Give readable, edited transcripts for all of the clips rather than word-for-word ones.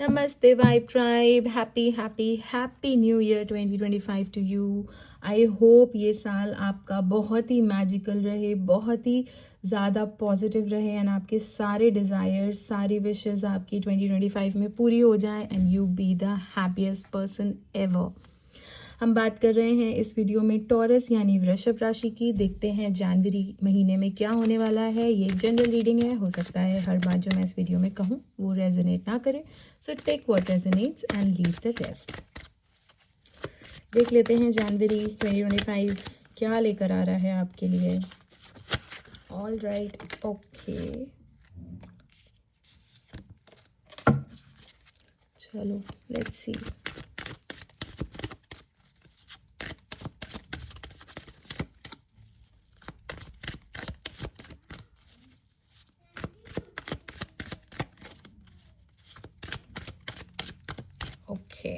Namaste Vibe Tribe. Happy New Year 2025 to you. I hope ये साल आपका बहुत ही मैजिकल रहे, बहुत ही ज़्यादा पॉजिटिव रहे एंड आपके सारे डिज़ायर्स, सारी विशेस आपकी 2025 में पूरी हो जाएं and you be the happiest person ever. हम बात कर रहे हैं इस वीडियो में टॉरस यानी वृषभ राशि की. देखते हैं जनवरी महीने में क्या होने वाला है. ये एक जनरल रीडिंग है. हो सकता है हर बात जो मैं इस वीडियो में कहूँ वो रेजोनेट ना करे. So take what resonates and leave the rest. देख लेते हैं जनवरी 2025 क्या लेकर आ रहा है आपके लिए. ऑल राइट, ओके, चलो लेट्स सी. ओके,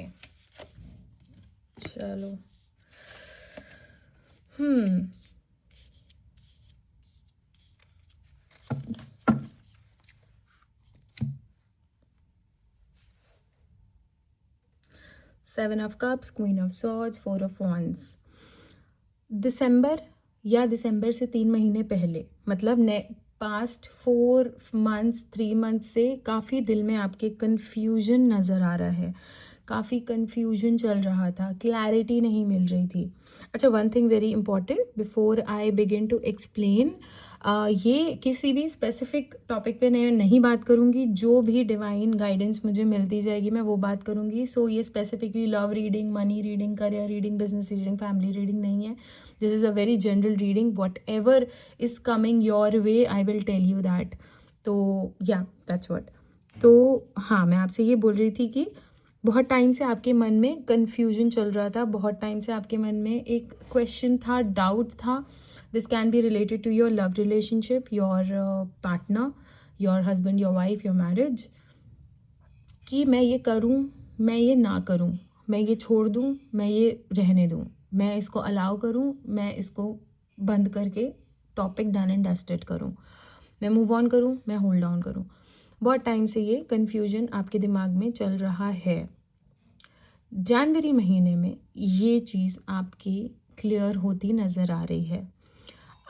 चलो. Seven of cups, queen of swords, four of wands. दिसंबर या दिसंबर से 3 महीने पहले, मतलब पास्ट 4 मंथ्स 3 मंथ्स से काफ़ी दिल में आपके कन्फ्यूजन नज़र आ रहा है. काफ़ी कन्फ्यूजन चल रहा था, क्लैरिटी नहीं मिल रही थी. अच्छा, one thing very important before I begin to explain. ये किसी भी स्पेसिफिक टॉपिक पे मैं नहीं बात करूँगी. जो भी डिवाइन गाइडेंस मुझे मिलती जाएगी मैं वो बात करूँगी. सो ये specifically love reading, money reading, career reading, business reading, family reading नहीं है. This is a very general reading. Whatever is coming your way I will tell you that. तो या दैट्स व्हाट. तो हाँ, मैं आपसे ये बोल रही थी कि बहुत टाइम से आपके मन में कन्फ्यूजन चल रहा था. बहुत टाइम से आपके मन में एक क्वेश्चन था, डाउट था. This can be related to your love relationship, your partner, your husband, your wife, your marriage. कि मैं ये करूँ, मैं ये ना करूँ, मैं ये छोड़ दूँ, मैं ये रहने दूँ, मैं इसको अलाउ करूँ, मैं इसको बंद करके टॉपिक डन एंड डस्टेड करूँ, मैं मूव ऑन करूँ, मैं होल्ड डाउन करूँ. बहुत टाइम से ये कन्फ्यूजन आपके दिमाग में चल रहा है. जनवरी महीने में ये चीज़ आपकी क्लियर होती नज़र आ रही है.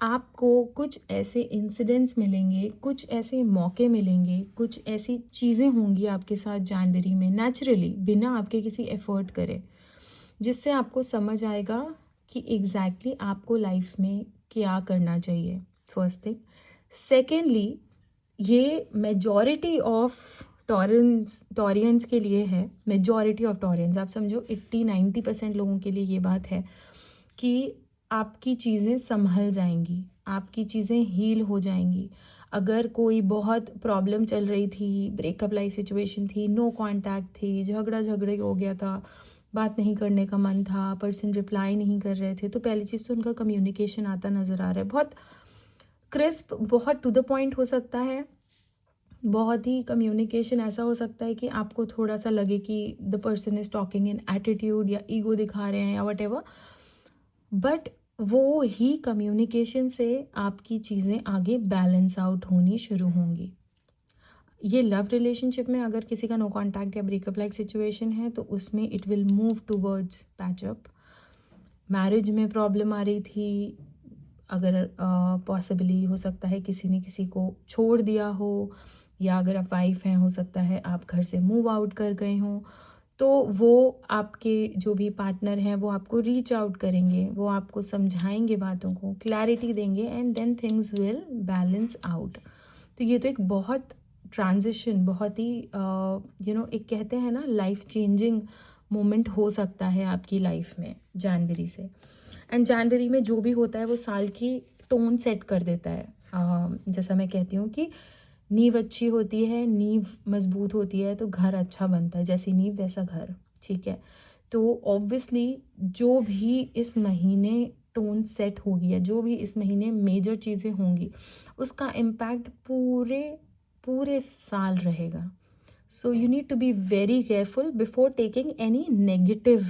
आपको कुछ ऐसे इंसिडेंट्स मिलेंगे, कुछ ऐसे मौके मिलेंगे, कुछ ऐसी चीज़ें होंगी आपके साथ जनवरी में नेचुरली, बिना आपके किसी एफर्ट करे, जिससे आपको समझ आएगा कि एग्जैक्टली आपको लाइफ में क्या करना चाहिए. First thing. सेकेंडली, ये मेजॉरिटी ऑफ टॉरियंस के लिए है. मेजॉरिटी ऑफ टॉरियंस, आप समझो 80-90% लोगों के लिए ये बात है कि आपकी चीज़ें संभल जाएंगी, आपकी चीज़ें हील हो जाएंगी. अगर कोई बहुत प्रॉब्लम चल रही थी, ब्रेकअप लाइक सिचुएशन थी, नो कांटेक्ट थी, झगड़े हो गया था, बात नहीं करने का मन था, पर्सन रिप्लाई नहीं कर रहे थे, तो पहली चीज़ तो उनका कम्युनिकेशन आता नज़र आ रहा है. बहुत क्रिस्प, बहुत टू द पॉइंट हो सकता है. बहुत ही कम्युनिकेशन ऐसा हो सकता है कि आपको थोड़ा सा लगे कि the person is talking in attitude या ईगो दिखा रहे हैं या वट एवर. बट वो ही कम्युनिकेशन से आपकी चीज़ें आगे बैलेंस आउट होनी शुरू होंगी. ये लव रिलेशनशिप में अगर किसी का नो कांटेक्ट या ब्रेकअप लाइक सिचुएशन है तो उसमें it will move towards patch up. Marriage में प्रॉब्लम आ रही थी, अगर पॉसिबली हो सकता है किसी ने किसी को छोड़ दिया हो, या अगर आप वाइफ हैं हो सकता है आप घर से मूव आउट कर गए हों. तो वो आपके जो भी पार्टनर हैं वो आपको रीच आउट करेंगे, वो आपको समझाएंगे, बातों को क्लैरिटी देंगे and then things will balance out. तो ये तो एक बहुत ट्रांजिशन, बहुत ही एक कहते हैं ना लाइफ चेंजिंग मोमेंट हो सकता है आपकी लाइफ में जनवरी से. एंड जनवरी में जो भी होता है वो साल की टोन सेट कर देता है. जैसा मैं कहती हूँ कि नींव अच्छी होती है, नींव मजबूत होती है तो घर अच्छा बनता है. जैसी नींव वैसा घर, ठीक है. तो ऑब्वियसली जो भी इस महीने टोन सेट होगी या जो भी इस महीने मेजर चीज़ें होंगी उसका इम्पैक्ट पूरे साल रहेगा. So you need to be very careful before taking any negative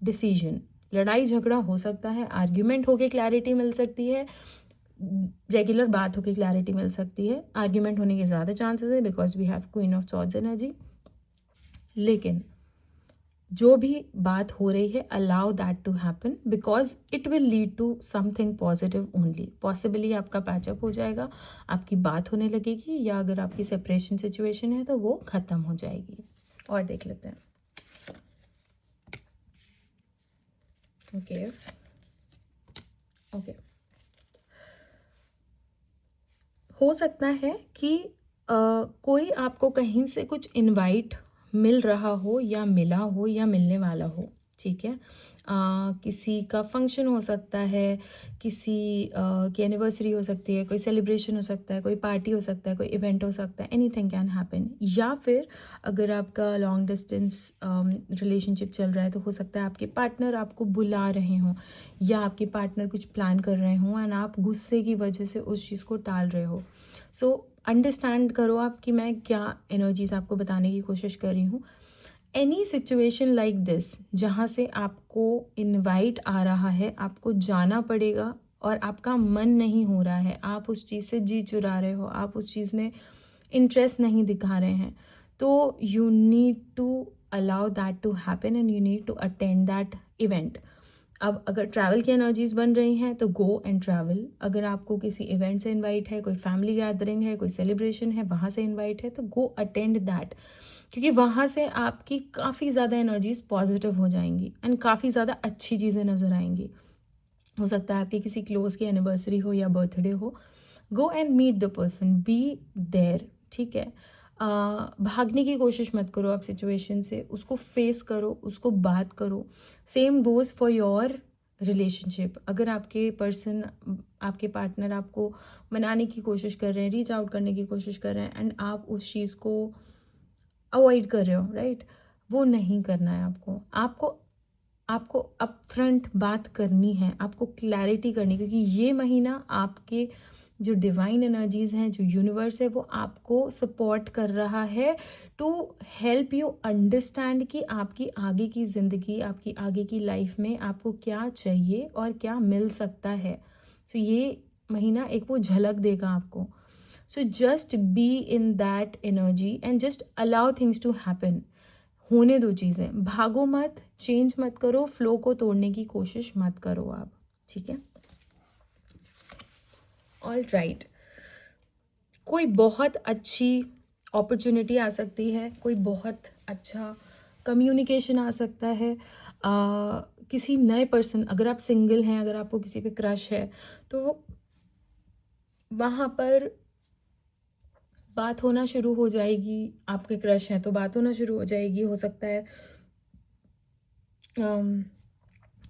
decision. लड़ाई झगड़ा हो सकता है, आर्ग्यूमेंट होके क्लैरिटी मिल सकती है, रेगुलर बात होकर क्लैरिटी मिल सकती है. आर्ग्यूमेंट होने के ज़्यादा चांसेस है because we have queen of swords energy. लेकिन जो भी बात हो रही है allow that to happen, because it will lead to something positive only. Possibly आपका पैचअप हो जाएगा, आपकी बात होने लगेगी, या अगर आपकी सेपरेशन सिचुएशन है तो वो ख़त्म हो जाएगी. और देख लेते हैं. ओके ओके, हो सकता है कि कोई आपको कहीं से कुछ इनवाइट मिल रहा हो या मिला हो या मिलने वाला हो. ठीक है, किसी का फंक्शन हो सकता है, किसी की एनिवर्सरी हो सकती है, कोई सेलिब्रेशन हो सकता है, कोई पार्टी हो सकता है, कोई इवेंट हो सकता है. Anything can happen. या फिर अगर आपका लॉन्ग डिस्टेंस रिलेशनशिप चल रहा है तो हो सकता है आपके पार्टनर आपको बुला रहे हों, या आपके पार्टनर कुछ प्लान कर रहे हों एंड आप गुस्से की वजह से उस चीज़ को टाल रहे हो. सो अंडरस्टैंड करो आप कि मैं क्या एनर्जीज आपको बताने की कोशिश कर रही हूँ. एनी सिचुएशन लाइक दिस जहाँ से आपको इनवाइट आ रहा है, आपको जाना पड़ेगा और आपका मन नहीं हो रहा है, आप उस चीज़ से जी चुरा रहे हो, आप उस चीज़ में इंटरेस्ट नहीं दिखा रहे हैं, तो you need to allow that to happen and you need to attend that event. अब अगर ट्रैवल की एनर्जीज बन रही हैं तो गो एंड ट्रैवल. अगर आपको किसी इवेंट से इनवाइट है, कोई फैमिली गैदरिंग है, कोई सेलिब्रेशन है, वहाँ से इनवाइट है, तो गो अटेंड दैट, क्योंकि वहाँ से आपकी काफ़ी ज़्यादा एनर्जीज पॉजिटिव हो जाएंगी एंड काफ़ी ज़्यादा अच्छी चीज़ें नज़र आएंगी. हो सकता है आपकी किसी क्लोज की एनिवर्सरी हो या बर्थडे हो. Go and meet the person, be there. ठीक है, भागने की कोशिश मत करो आप सिचुएशन से, उसको फेस करो, उसको बात करो. Same goes for your relationship. अगर आपके पर्सन, आपके पार्टनर आपको मनाने की कोशिश कर रहे हैं, रीच आउट करने की कोशिश कर रहे हैं एंड आप उस चीज़ को अवॉइड कर रहे हो, राइट, वो नहीं करना है आपको. आपको आपको अपफ्रंट बात करनी है, आपको क्लैरिटी करनी, क्योंकि ये महीना आपके जो डिवाइन एनर्जीज हैं, जो यूनिवर्स है, वो आपको सपोर्ट कर रहा है टू हेल्प यू अंडरस्टैंड कि आपकी आगे की ज़िंदगी, आपकी आगे की लाइफ में आपको क्या चाहिए और क्या मिल सकता है. सो ये महीना एक वो झलक देगा आपको. So just be in that energy and just allow things to happen. होने दो चीज़ें, भागो मत, चेंज मत करो, फ्लो को तोड़ने की कोशिश मत करो आप. ठीक है, ऑल राइट. कोई बहुत अच्छी अपॉर्चुनिटी आ सकती है, कोई बहुत अच्छा कम्युनिकेशन आ सकता है. किसी नए पर्सन, अगर आप सिंगल हैं, अगर आपको किसी पे क्रश है, तो वहाँ पर बात होना शुरू हो जाएगी. आपके क्रश हैं तो बात होना शुरू हो जाएगी. हो सकता है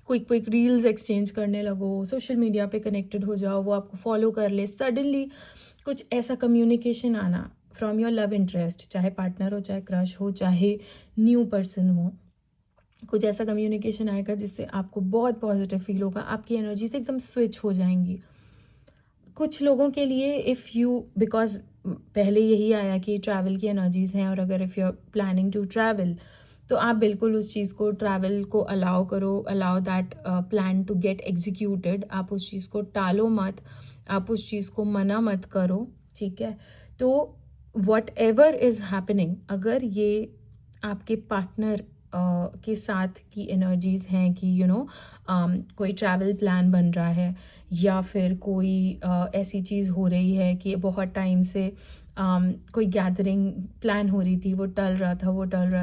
क्विक क्विक रील्स एक्सचेंज करने लगो, सोशल मीडिया पे कनेक्टेड हो जाओ, वो आपको फॉलो कर ले. सडनली कुछ ऐसा कम्युनिकेशन आना फ्रॉम योर लव इंटरेस्ट, चाहे पार्टनर हो, चाहे क्रश हो, चाहे न्यू पर्सन हो, कुछ ऐसा कम्युनिकेशन आएगा जिससे आपको बहुत पॉजिटिव फील होगा. आपकी एनर्जी से एकदम स्विच हो जाएंगी. कुछ लोगों के लिए इफ़ यू, बिकॉज पहले यही आया कि ट्रैवल की एनर्जीज हैं, और अगर if you are planning to travel तो आप बिल्कुल उस चीज़ को, ट्रैवल को अलाउ करो, allow that plan to get executed. आप उस चीज़ को टालो मत, आप उस चीज़ को मना मत करो. ठीक है, तो वट एवर इज़ हैपनिंग, अगर ये आपके पार्टनर के साथ की एनर्जीज हैं कि कोई ट्रैवल प्लान बन रहा है, या फिर कोई ऐसी चीज़ हो रही है कि बहुत टाइम से कोई गैदरिंग प्लान हो रही थी, वो टल रहा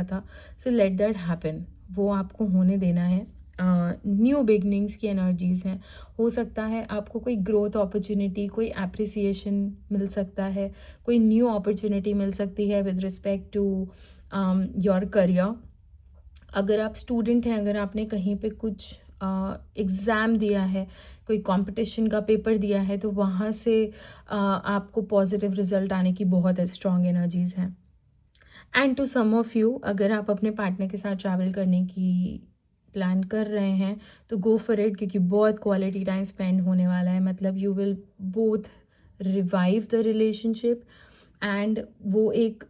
था. सो लेट दैट हैपन, वो आपको होने देना है. न्यू बिगनिंग्स की एनर्जीज हैं. हो सकता है आपको कोई ग्रोथ अपॉर्चुनिटी, कोई एप्रिसिएशन मिल सकता है, कोई न्यू अपॉर्चुनिटी मिल सकती है with respect to your career. अगर आप स्टूडेंट हैं, अगर आपने कहीं पे कुछ एग्ज़ाम दिया है, कोई कंपटीशन का पेपर दिया है, तो वहाँ से आपको पॉजिटिव रिजल्ट आने की बहुत स्ट्रॉन्ग एनर्जीज हैं. And to some of you, अगर आप अपने पार्टनर के साथ ट्रैवल करने की प्लान कर रहे हैं तो गो फॉर इट, क्योंकि बहुत क्वालिटी टाइम स्पेंड होने वाला है. मतलब you will both revive the relationship and वो एक,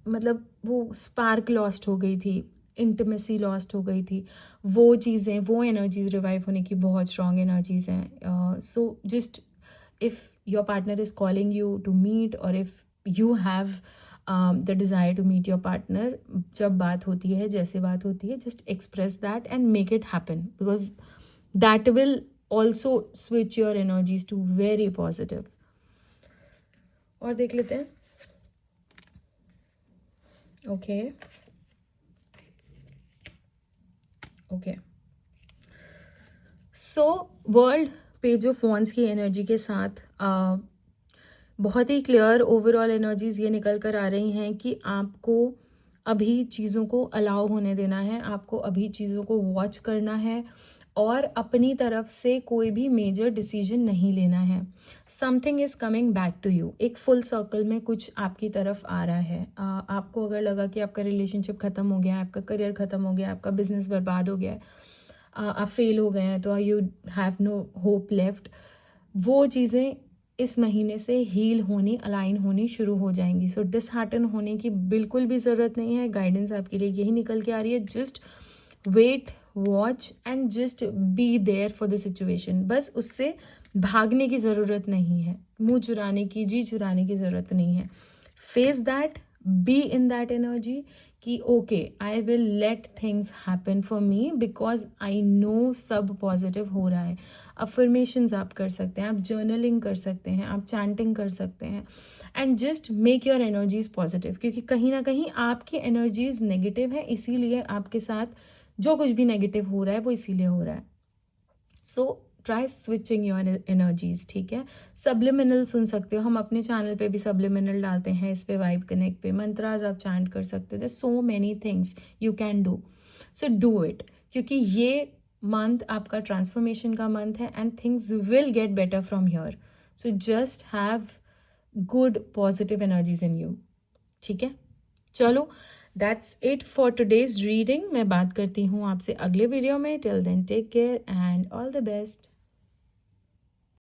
मतलब वो स्पार्क लॉस्ट हो गई थी, इंटीमेसी लॉस्ट हो गई थी, वो चीज़ें, वो एनर्जीज रिवाइव होने की बहुत स्ट्रॉन्ग एनर्जीज हैं. So just if your partner is calling you to meet, और if you have the desire to meet your partner, जब बात होती है, जैसे बात होती है, just express that and make it happen, because that will also switch your energies to very positive. और देख लेते हैं. Okay okay, so world page of wands की एनर्जी के साथ बहुत ही क्लियर ओवरऑल एनर्जीज ये निकल कर आ रही हैं कि आपको अभी चीज़ों को अलाउ होने देना है, आपको अभी चीज़ों को वॉच करना है और अपनी तरफ से कोई भी मेजर डिसीजन नहीं लेना है. Something is coming back to you. एक फुल सर्कल में कुछ आपकी तरफ आ रहा है. आपको अगर लगा कि आपका रिलेशनशिप ख़त्म हो गया है, आपका करियर ख़त्म हो गया है, आपका बिजनेस बर्बाद हो गया है, आप फेल हो गए हैं, तो you have no hope left, वो चीज़ें इस महीने से हील होनी, अलाइन होनी शुरू हो जाएंगी. सो डिसहार्टन होने की बिल्कुल भी ज़रूरत नहीं है. गाइडेंस आपके लिए यही निकल के आ रही है. Just wait, watch and just be there for the situation. बस उससे भागने की ज़रूरत नहीं है, मुंह चुराने की, जी चुराने की ज़रूरत नहीं है. Face that, be in that energy कि okay, I will let things happen for me because I know सब पॉजिटिव हो रहा है. अफर्मेशंस आप कर सकते हैं, आप जर्नलिंग कर सकते हैं, आप चैंटिंग कर सकते हैं and just make your energies positive, क्योंकि कहीं ना कहीं आपकी एनर्जीज नेगेटिव है, इसीलिए आपके साथ जो कुछ भी नेगेटिव हो रहा है वो इसीलिए हो रहा है. So try switching your energies. ठीक है, सब्लिमिनल सुन सकते हो, हम अपने चैनल पे भी सब्लिमिनल डालते हैं, इस पे वाइब कनेक्ट पे मंत्राज आप चैंट कर सकते हो. So many things you can do, so do it, क्योंकि ये मंथ आपका ट्रांसफॉर्मेशन का मंथ है and things will get better from here. So just have good positive energies in you. ठीक है, चलो that's it for today's reading. मैं बात करती हूँ आपसे अगले वीडियो में. Till then take care and all the best.